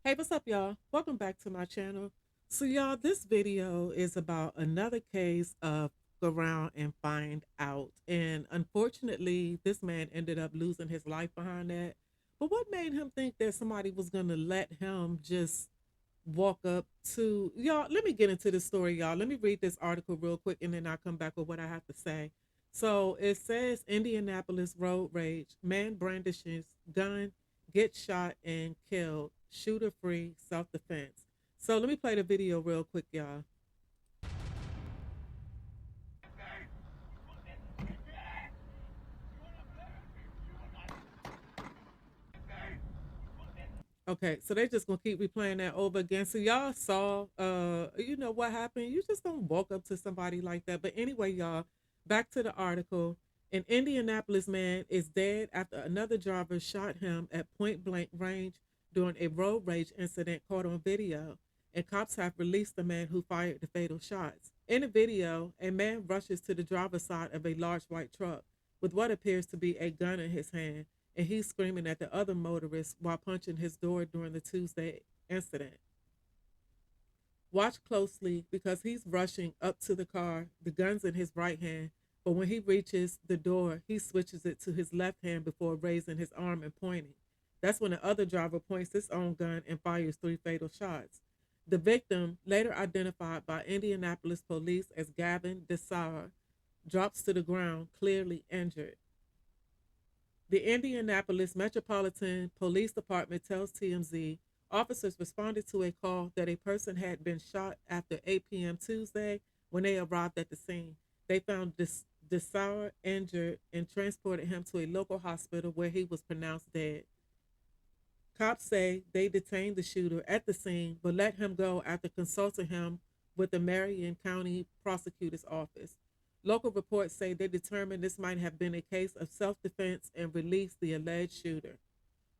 Hey, what's up, y'all? Welcome back to my channel. So, y'all, this video is about another case of go around and find out. And unfortunately, this man ended up losing his life behind that. But what made him think that somebody was going to let him just walk up to y'all? Let me get into the story, y'all. Let me read this article real quick and then I'll come back with what I have to say. So it says Indianapolis road rage, man brandishes gun, gets shot and killed, shooter free, self defense. So let me play the video real quick, y'all. Okay, so they just gonna keep replaying that over again. So y'all saw, what happened. You just don't walk up to somebody like that. But anyway, y'all, back to the article. An Indianapolis man is dead after another driver shot him at point blank range during a road rage incident caught on video. And cops have released the man who fired the fatal shots. In the video, a man rushes to the driver's side of a large white truck with what appears to be a gun in his hand, and he's screaming at the other motorist while punching his door during the Tuesday incident. Watch closely because he's rushing up to the car, the gun's in his right hand, but when he reaches the door, he switches it to his left hand before raising his arm and pointing. That's when the other driver points his own gun and fires three fatal shots. The victim, later identified by Indianapolis police as Gavin DeSauer, drops to the ground, clearly injured. The Indianapolis Metropolitan Police Department tells TMZ officers responded to a call that a person had been shot after 8 p.m. Tuesday. When they arrived at the scene, they found DeSauer injured and transported him to a local hospital where he was pronounced dead. Cops say they detained the shooter at the scene but let him go after consulting him with the Marion County Prosecutor's Office. Local reports say they determined this might have been a case of self defense and released the alleged shooter.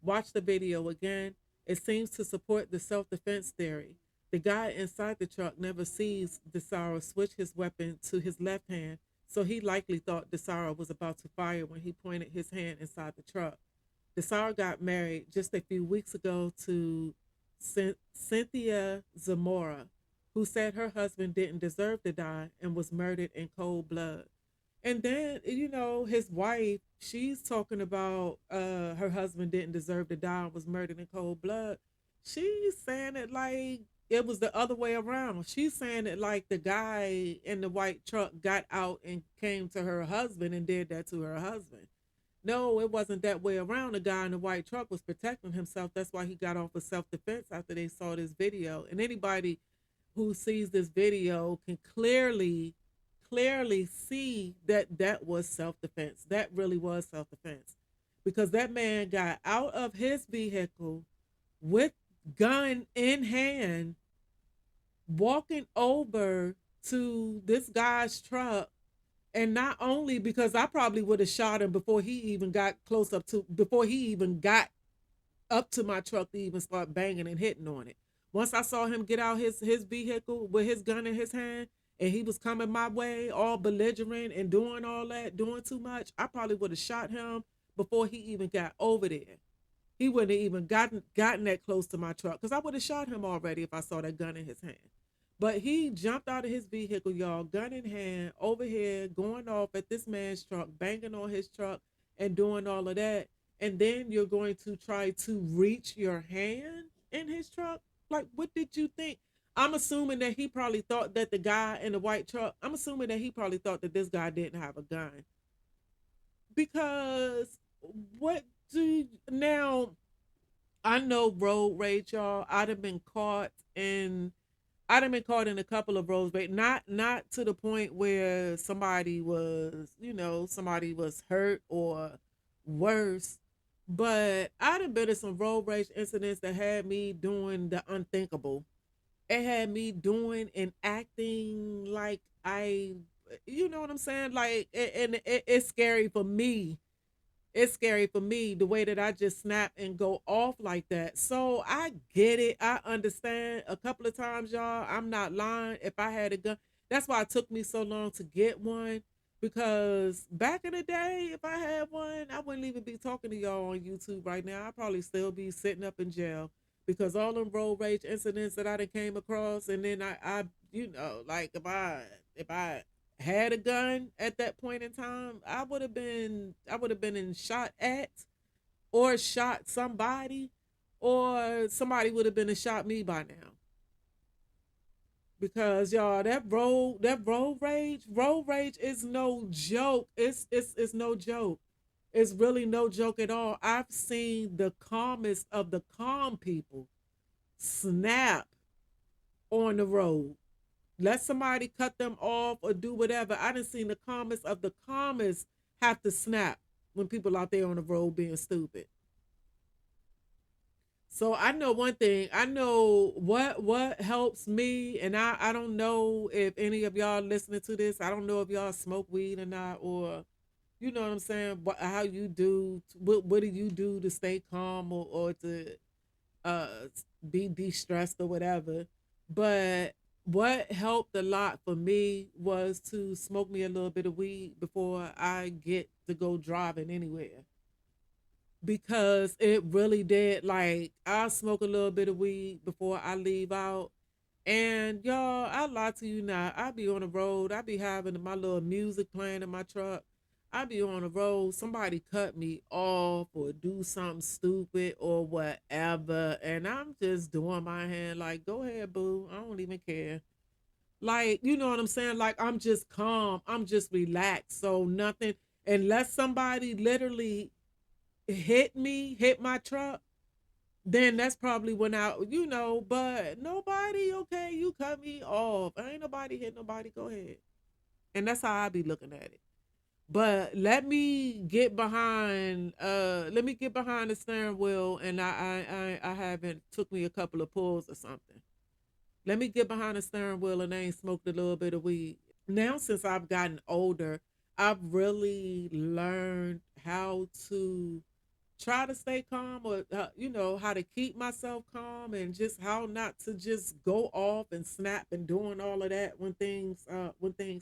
Watch the video again. It seems to support the self defense theory. The guy inside the truck never sees DeSauer switch his weapon to his left hand, so he likely thought DeSauer was about to fire when he pointed his hand inside the truck. DeSauer got married just a few weeks ago to Cynthia Zamora, who said her husband didn't deserve to die and was murdered in cold blood. And then, his wife, she's talking about her husband didn't deserve to die and was murdered in cold blood. She's saying it like it was the other way around. She's saying it like the guy in the white truck got out and came to her husband and did that to her husband. No, it wasn't that way around. The guy in the white truck was protecting himself. That's why he got off of self defense after they saw this video. And anybody who sees this video can clearly see that that was self-defense. That really was self-defense, because that man got out of his vehicle with gun in hand, walking over to this guy's truck. And not only because I probably would have shot him before he even got up to my truck to even start banging and hitting on it. Once I saw him get out his vehicle with his gun in his hand and he was coming my way, all belligerent and doing all that, doing too much, I probably would have shot him before he even got over there. He wouldn't have even gotten that close to my truck because I would have shot him already if I saw that gun in his hand. But he jumped out of his vehicle, y'all, gun in hand, over here, going off at this man's truck, banging on his truck, and doing all of that. And then you're going to try to reach your hand in his truck? Like, what did you think? I'm assuming that he probably thought that the guy in the white truck, I'm assuming that he probably thought that this guy didn't have a gun. Because what do now? I know road rage, y'all. I'd have been caught in a couple of road rage, not to the point where somebody was hurt or worse, but I'd have been in some road rage incidents that had me doing the unthinkable. It had me doing and acting like you know what I'm saying? Like, it's scary for me. It's scary for me the way that I just snap and go off like that. So I get it. I understand. A couple of times, y'all, I'm not lying. If I had a gun, that's why it took me so long to get one. Because back in the day, if I had one, I wouldn't even be talking to y'all on YouTube right now. I'd probably still be sitting up in jail because all them road rage incidents that I done came across, and then I like if I had a gun at that point in time, I would have been in shot at or shot somebody, or somebody would have been and shot me by now. Because y'all, that road rage is no joke. It's no joke. It's really no joke at all. I've seen the calmest of the calm people snap on the road. Let somebody cut them off or do whatever. I done seen the calmest of the calmest have to snap when people out there on the road being stupid. So I know one thing. I know what helps me, and I don't know if any of y'all listening to this. I don't know if y'all smoke weed or not, or you know what I'm saying. How you do? What do you do to stay calm or to uh be de-stressed or whatever? But what helped a lot for me was to smoke me a little bit of weed before I get to go driving anywhere, because it really did. Like, I'll smoke a little bit of weed before I leave out. And y'all, I lie to you not. I be on the road. I be having my little music playing in my truck. I be on the road. Somebody cut me off or do something stupid or whatever. And I'm just doing my hand like, go ahead, boo. I don't even care. Like, you know what I'm saying? Like, I'm just calm. I'm just relaxed. So nothing, unless somebody literally hit my truck, then that's probably when but nobody, okay, you cut me off. Ain't nobody hit nobody, go ahead. And that's how I be looking at it. But let me get behind the steering wheel, and I haven't took me a couple of pulls or something. Let me get behind the steering wheel and I ain't smoked a little bit of weed. Now, since I've gotten older, I've really learned how to try to stay calm, or how to keep myself calm, and just how not to just go off and snap and doing all of that when things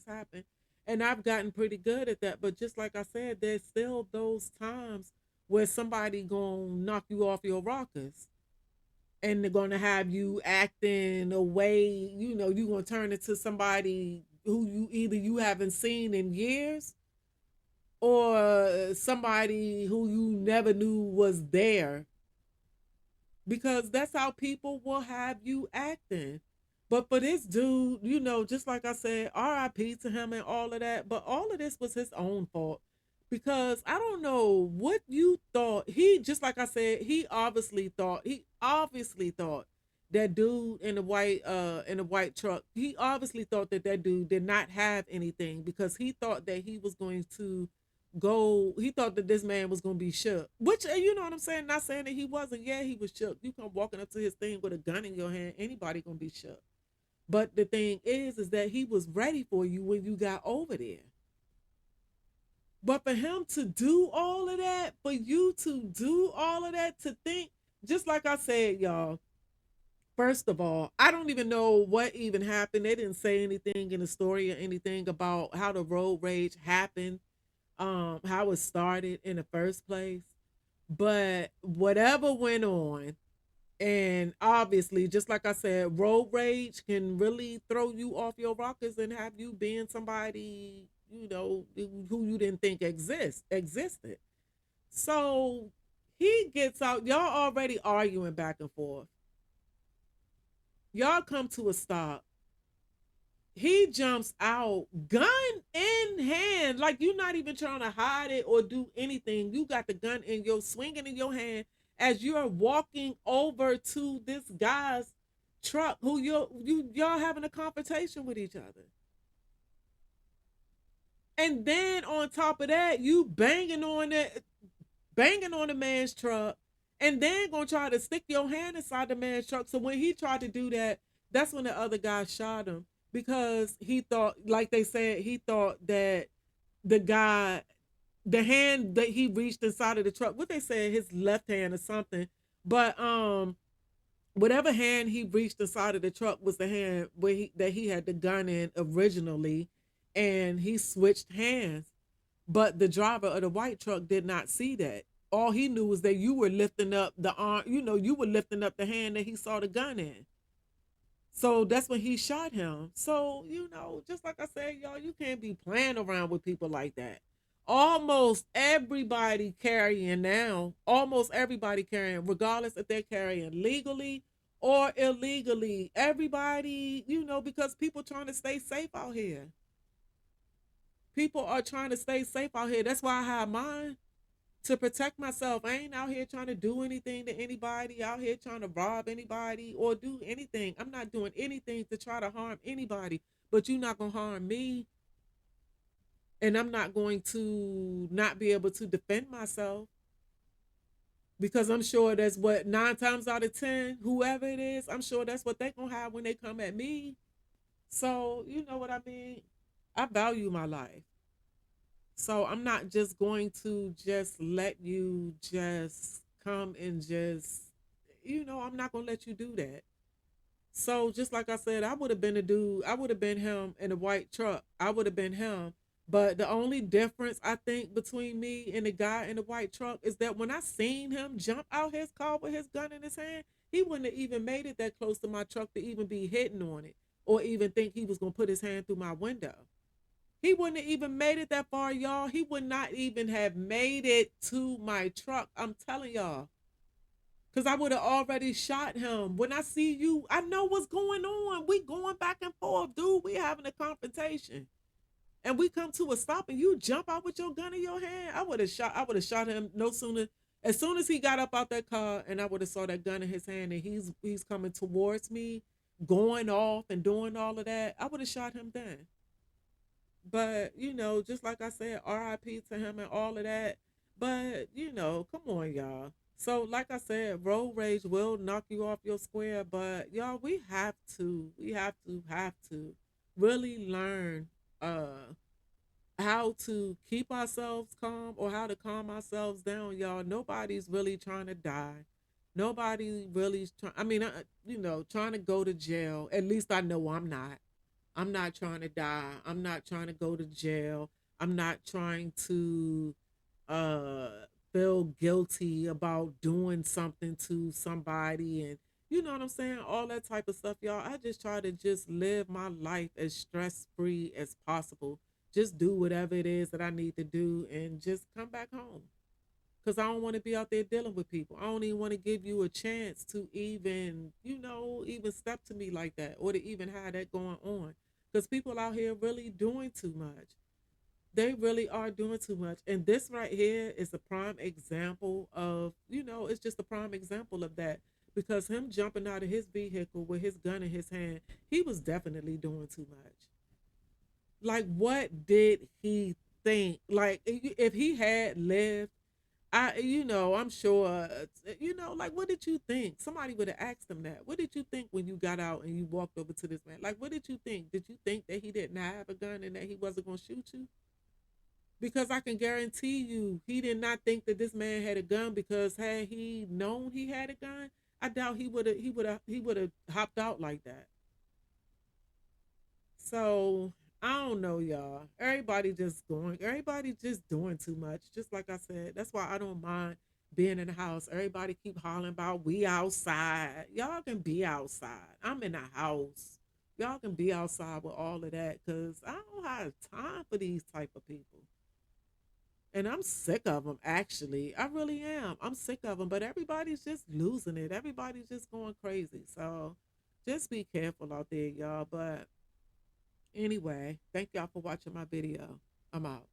happen. And I've gotten pretty good at that, but just like I said, there's still those times where somebody gonna knock you off your rockers, and they're gonna have you acting a way, you're gonna turn into somebody who you haven't seen in years, or somebody who you never knew was there, because that's how people will have you acting. But for this dude, just like I said, RIP to him and all of that, but all of this was his own fault, because I don't know what you thought. He, just like I said, he obviously thought that dude in the white truck, he obviously thought that dude did not have anything, because he thought that he was going to he thought that this man was gonna be shook. Which, you know what I'm saying? Not saying that he wasn't. Yeah, he was shook. You come walking up to his thing with a gun in your hand, anybody gonna be shook. But the thing is that he was ready for you when you got over there. But for him to do all of that, for you to do all of that, to think, just like I said, y'all, first of all, I don't even know what even happened. They didn't say anything in the story or anything about how the road rage happened, how it started in the first place. But whatever went on, and obviously, just like I said, road rage can really throw you off your rockers and have you being somebody, who you didn't think existed. So he gets out, y'all already arguing back and forth. Y'all come to a stop. He jumps out, gun in hand, like you're not even trying to hide it or do anything. You got the gun in your swinging in your hand as you're walking over to this guy's truck, who y'all having a confrontation with each other. And then on top of that, you banging on the man's truck, and then gonna try to stick your hand inside the man's truck. So when he tried to do that, that's when the other guy shot him, because he thought, like they said, he thought that the guy, the hand that he reached inside of the truck, what they said, his left hand or something, but whatever hand he reached inside of the truck was the hand that he had the gun in originally, and he switched hands. But the driver of the white truck did not see that. All he knew was that you were lifting up the arm, you were lifting up the hand that he saw the gun in. So that's when he shot him. So, just like I said, y'all, you can't be playing around with people like that. Almost everybody carrying now, almost everybody carrying, regardless if they're carrying legally or illegally. Everybody, because people trying to stay safe out here. People are trying to stay safe out here. That's why I have mine to protect myself. I ain't out here trying to do anything to anybody, out here trying to rob anybody or do anything. I'm not doing anything to try to harm anybody, but you're not going to harm me. And I'm not going to not be able to defend myself because I'm sure that's what 9 times out of 10, whoever it is, I'm sure that's what they're going to have when they come at me. So, you know what I mean? I value my life. So I'm not just going to just let you just come and just, I'm not going to let you do that. So just like I said, I would have been a dude. I would have been him in a white truck. I would have been him. But the only difference I think between me and the guy in the white truck is that when I seen him jump out his car with his gun in his hand, he wouldn't have even made it that close to my truck to even be hitting on it or even think he was going to put his hand through my window. He wouldn't have even made it that far, y'all. He would not even have made it to my truck. I'm telling y'all. Because I would have already shot him. When I see you, I know what's going on. We going back and forth, dude. We having a confrontation. And we come to a stop and you jump out with your gun in your hand. I would have shot him no sooner. As soon as he got up out that car and I would have saw that gun in his hand and he's coming towards me, going off and doing all of that, I would have shot him then. But, just like I said, RIP to him and all of that. But, come on, y'all. So, like I said, road rage will knock you off your square. But, y'all, we have to really learn how to keep ourselves calm or how to calm ourselves down, y'all. Nobody's really trying to die. Nobody really trying, I mean, trying to go to jail. At least I know I'm not. I'm not trying to die. I'm not trying to go to jail. I'm not trying to uh feel guilty about doing something to somebody and you know what I'm saying? All that type of stuff, y'all. I just try to just live my life as stress free as possible. Just do whatever it is that I need to do and just come back home. Cause I don't want to be out there dealing with people. I don't even want to give you a chance to even, even step to me like that or to even have that going on. Cause people out here really doing too much. They really are doing too much. And this right here is a prime example of, it's just a prime example of that. Because him jumping out of his vehicle with his gun in his hand, he was definitely doing too much. Like, what did he think? Like, if he had lived, I'm sure, like, what did you think? Somebody would have asked him that. What did you think when you got out and you walked over to this man? Like, what did you think? Did you think that he didn't have a gun and that he wasn't going to shoot you? Because I can guarantee you, he did not think that this man had a gun because had he known he had a gun, I doubt he would have hopped out like that. So I don't know, y'all. Everybody just doing too much. Just like I said, that's why I don't mind being in the house. Everybody keep hollering about we outside. Y'all can be outside. I'm in the house. Y'all can be outside with all of that because I don't have time for these type of people. And I'm sick of them, actually. I really am. I'm sick of them, but everybody's just losing it. Everybody's just going crazy. So just be careful out there, y'all. But anyway, thank y'all for watching my video. I'm out.